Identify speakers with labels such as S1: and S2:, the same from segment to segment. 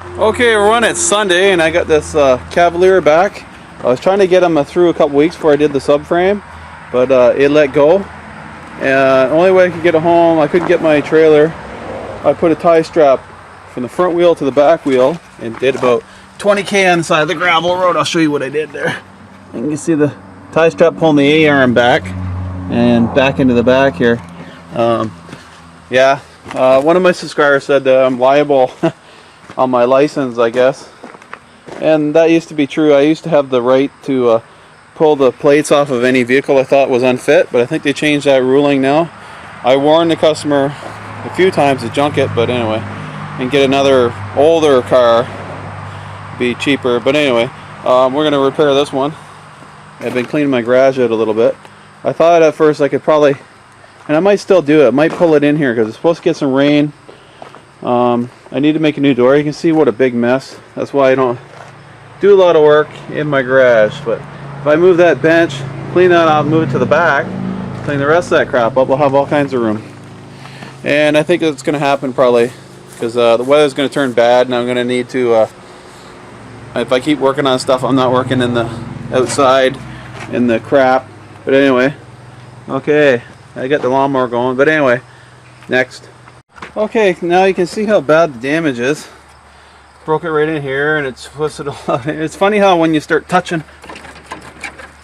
S1: Okay everyone, it's Sunday and I got this Cavalier back. I was trying to get him through a couple weeks before I did the subframe, but it let go. And the only way I could get it home, I couldn't get my trailer. I put a tie strap from the front wheel to the back wheel and did about 20k on the side of the gravel road. I'll show you what I did there. And you can see the tie strap pulling the A-arm back and back into the back here. One of my subscribers said that I'm liable on my license, I guess, and that used to be true. I used to have the right to pull the plates off of any vehicle I thought was unfit, but I think they changed that ruling now. I warned the customer a few times to junk it, but anyway, and get another older car, be cheaper. But anyway, we're going to repair this one. I've been cleaning my garage out a little bit. I thought at first I could probably, and I might still do it, I might pull it in here because it's supposed to get some rain. I need to make a new door. You can see what a big mess. That's why I don't do a lot of work in my garage. But if I move that bench, clean that out, move it to the back, clean the rest of that crap up, we'll have all kinds of room. And I think it's going to happen probably because the weather's going to turn bad, and I'm going to need to, if I keep working on stuff, I'm not working in the outside in the crap. But anyway, okay, I got the lawnmower going. But anyway, next. Okay, now you can see how bad the damage is. Broke it right in here, and it's twisted a lot. It's funny how when you start touching,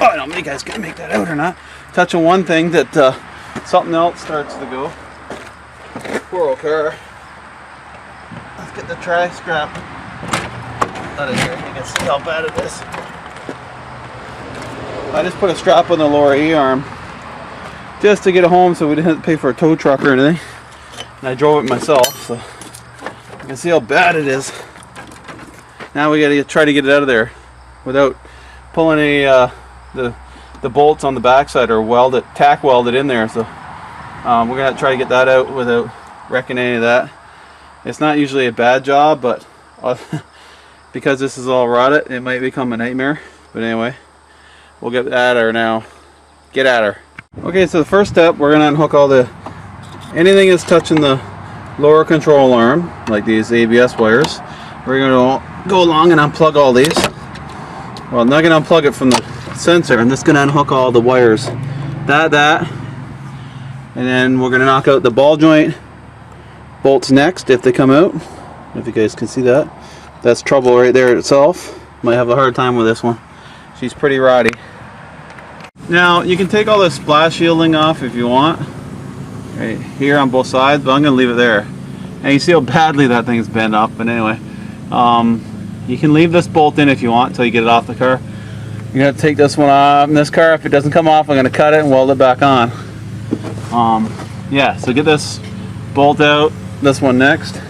S1: oh, I don't know if you guys can make that out or not, touching one thing that something else starts to go. Poor old car. Let's get the tri strap out of here. You can see how bad it is. I just put a strap on the lower E-arm just to get it home so we didn't have to pay for a tow truck or anything. And I drove it myself, so you can see how bad it is. Now we gotta try to get it out of there without pulling any the bolts on the backside or weld it, tack weld it in there. So we're gonna try to get that out without wrecking any of that. It's not usually a bad job, but because this is all rotted, it might become a nightmare. But anyway, we'll get at her now. Get at her. Okay, so the first step, we're gonna unhook all the anything that's touching the lower control arm, like these ABS wires. We're going to go along and unplug all these. Well, I'm not going to unplug it from the sensor. I'm just going to unhook all the wires. That. And then we're going to knock out the ball joint bolts next if they come out. If you guys can see that. That's trouble right there itself. Might have a hard time with this one. She's pretty rotty. Now, you can take all the splash shielding off if you want. Right here on both sides, but I'm going to leave it there. And you see how badly that thing's bent up. But anyway, you can leave this bolt in if you want until you get it off the car. You're going to take this one off in this car. If it doesn't come off, I'm going to cut it and weld it back on. Yeah, so get this bolt out, this one next.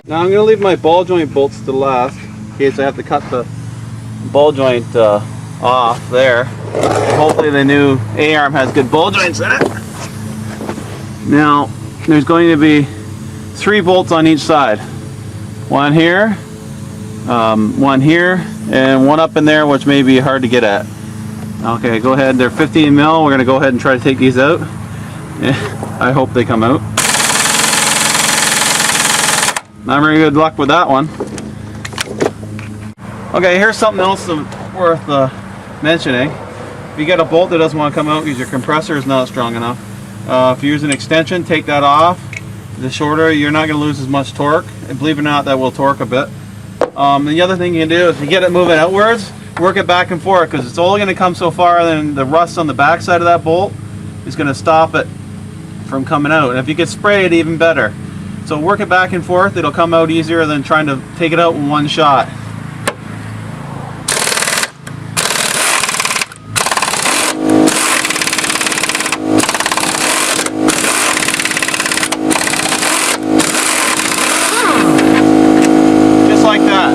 S1: I'm going to leave my ball joint bolts to last in case I have to cut the ball joint off there. Hopefully the new A-arm has good ball joints in it. Now there's going to be 3 bolts on each side. One here, and one up in there, which may be hard to get at. Okay, go ahead. They're 15 mil. We're going to go ahead and try to take these out. I hope they come out. Not very good luck with that one. Okay, here's something else worth mentioning. If you get a bolt that doesn't want to come out because your compressor is not strong enough, if you use an extension, take that off. The shorter, you're not going to lose as much torque. And believe it or not, that will torque a bit. And the other thing you can do is, if you get it moving outwards, work it back and forth, because it's only going to come so far, then the rust on the back side of that bolt is going to stop it from coming out. And if you could spray it, even better. So work it back and forth, it'll come out easier than trying to take it out in one shot. Just like that.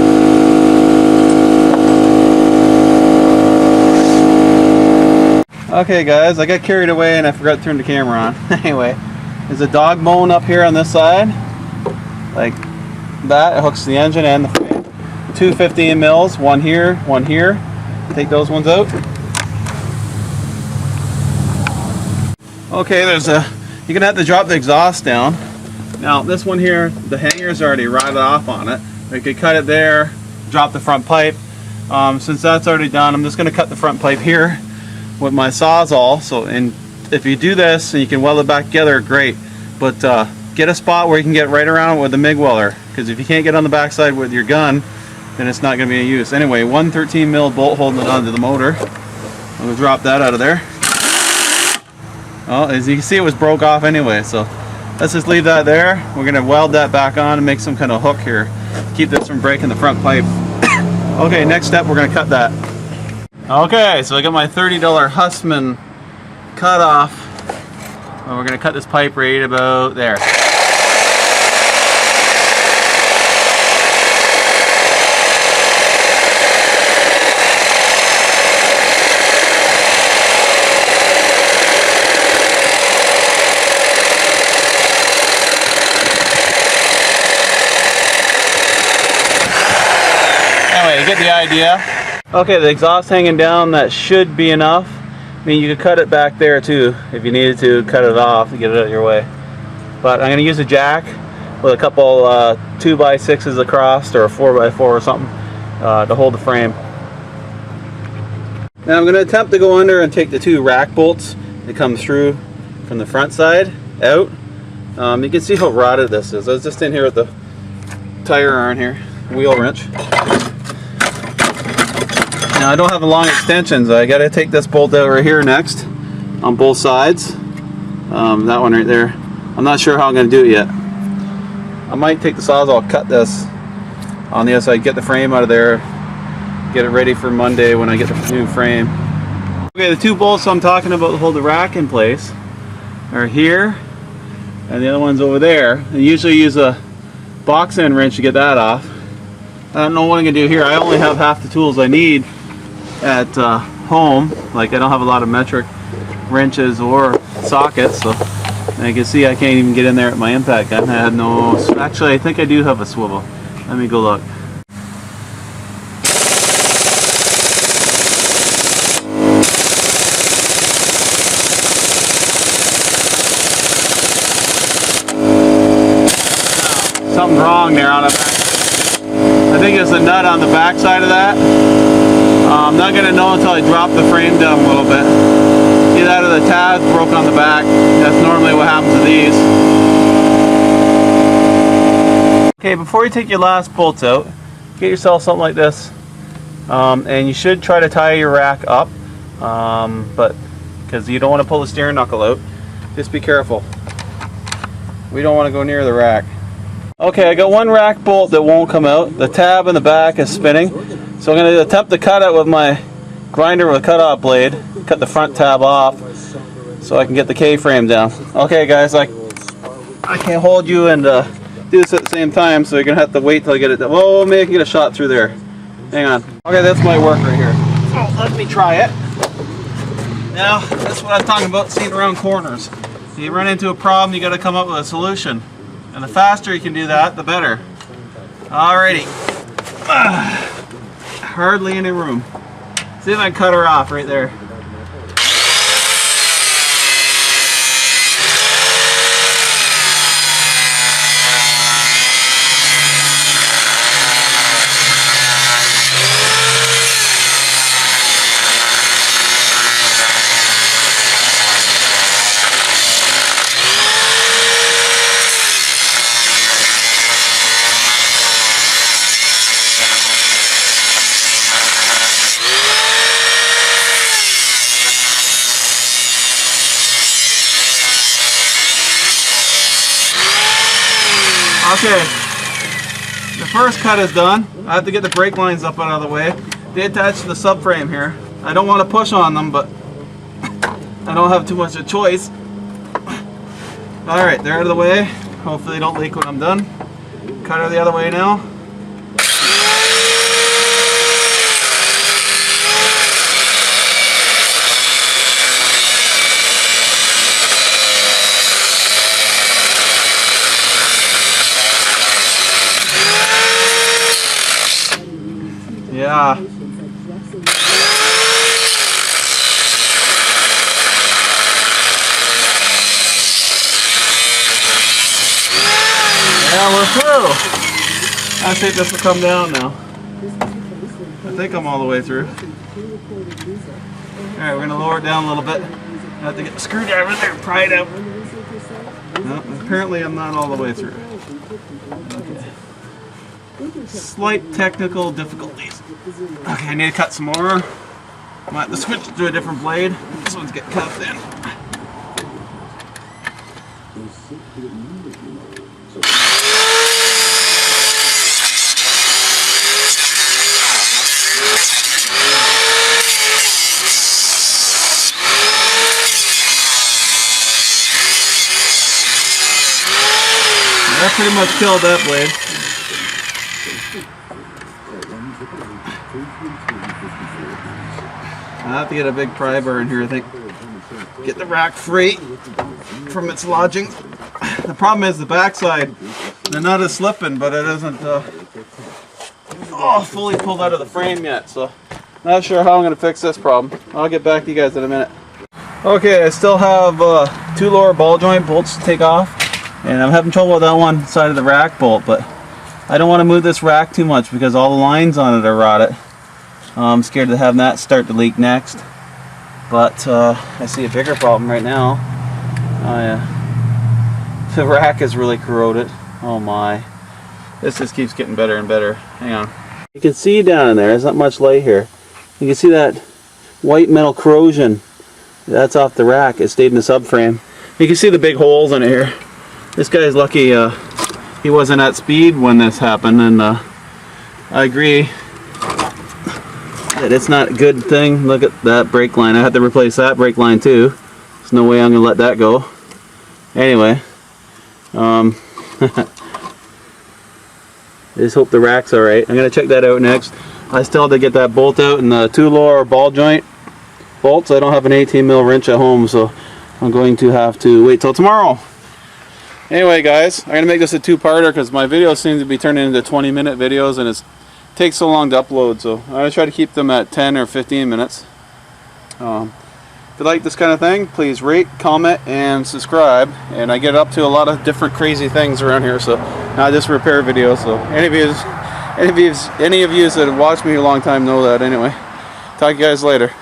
S1: Okay guys, I got carried away and I forgot to turn the camera on. Anyway, there's a dog bone up here on this side. Like that, it hooks the engine and the frame. two 15 mils, one here, one here. Take those ones out. Okay, you're gonna have to drop the exhaust down. Now this one here, the hanger's already rotted off on it. You could cut it there, drop the front pipe. Since that's already done, I'm just gonna cut the front pipe here with my Sawzall. So, and if you do this and you can weld it back together, great. But get a spot where you can get right around it with the MIG welder, because if you can't get on the backside with your gun, then it's not gonna be any use. Anyway, one 13 mil bolt holding it onto the motor. I'm gonna drop that out of there. Well, as you can see, it was broke off anyway, so let's just leave that there. We're going to weld that back on and make some kind of hook here to keep this from breaking the front pipe. Okay, next step, we're going to cut that. Okay, so I got my $30 Hussmann cut off. And we're going to cut this pipe right about there. You get the idea. Okay, the exhaust hanging down, that should be enough. I mean, you could cut it back there too if you needed to cut it off to get it out of your way. But I'm going to use a jack with a couple 2x6s across, or a 4x4 or something, to hold the frame. Now I'm going to attempt to go under and take the two rack bolts that come through from the front side out. You can see how rotted this is. I was just in here with the tire iron here, wheel wrench. Now I don't have the long extensions. I got to take this bolt out right here next on both sides. That one right there. I'm not sure how I'm going to do it yet. I might take the Sawzall, cut this on the other side, get the frame out of there, get it ready for Monday when I get the new frame. Okay, the two bolts I'm talking about to hold the rack in place are here, and the other one's over there. I usually use a box end wrench to get that off. I don't know what I'm going to do here. I only have half the tools I need at home. Like, I don't have a lot of metric wrenches or sockets, so and you can see I can't even get in there at my impact gun. I had no, actually I think I do have a swivel. Let me go look. Something's wrong there on the back. I think it's a nut on the back side of that. I'm not going to know until I drop the frame down a little bit. See that, the tabs broke on the back. That's normally what happens to these. Okay, before you take your last bolts out, get yourself something like this. And you should try to tie your rack up, but because you don't want to pull the steering knuckle out. Just be careful. We don't want to go near the rack. Okay, I got one rack bolt that won't come out. The tab in the back is spinning. So I'm going to attempt to cut it with my grinder with a cut-off blade. Cut the front tab off so I can get the K-frame down. Okay guys, I can't hold you and do this at the same time, so you're going to have to wait till I get it done. Oh, maybe I can get a shot through there. Hang on. Okay, that's my work right here. Oh, let me try it. Now, that's what I'm talking about, seeing around corners. If you run into a problem, you got to come up with a solution. And the faster you can do that, the better. Alrighty. Hardly any room. See if I can cut her off right there. Okay, the first cut is done. I have to get the brake lines up out of the way. They attach to the subframe here. I don't want to push on them, but I don't have too much of a choice. Alright, they're out of the way. Hopefully they don't leak when I'm done. Cut her the other way now. Yeah. Yeah, we're through. I think this will come down now. I think I'm all the way through. Alright, we're going to lower it down a little bit. I have to get the screwdriver there and pry it out. No, apparently I'm not all the way through. Okay. Slight technical difficulties. Okay, I need to cut some more. I might have to switch to a different blade. This one's getting cut thin. That pretty much killed that blade. I have to get a big pry bar in here, I think. Get the rack free from its lodging. The problem is the backside, the nut is slipping, but it isn't fully pulled out of the frame yet. So not sure how I'm going to fix this problem. I'll get back to you guys in a minute. Okay, I still have 2 lower ball joint bolts to take off. And I'm having trouble with that one side of the rack bolt, but I don't want to move this rack too much because all the lines on it are rotted. I'm scared to have that start to leak next. But I see a bigger problem right now. Oh yeah. The rack is really corroded. Oh my. This just keeps getting better and better. Hang on. You can see down in there, there's not much light here. You can see that white metal corrosion. That's off the rack. It stayed in the subframe. You can see the big holes in it here. This guy's lucky he wasn't at speed when this happened, and I agree that it's not a good thing. Look at that brake line. I had to replace that brake line too. There's no way I'm going to let that go. Anyway, I just hope the rack's alright. I'm going to check that out next. I still have to get that bolt out and the 2 lower ball joint bolts. I don't have an 18mm wrench at home, so I'm going to have to wait till tomorrow. Anyway guys, I'm going to make this a 2-parter because my videos seem to be turning into 20-minute videos and it takes so long to upload, so I'm going to try to keep them at 10 or 15 minutes. If you like this kind of thing, please rate, comment, and subscribe. And I get up to a lot of different crazy things around here, so not just repair videos. So any of you that have watched me a long time know that anyway. Talk to you guys later.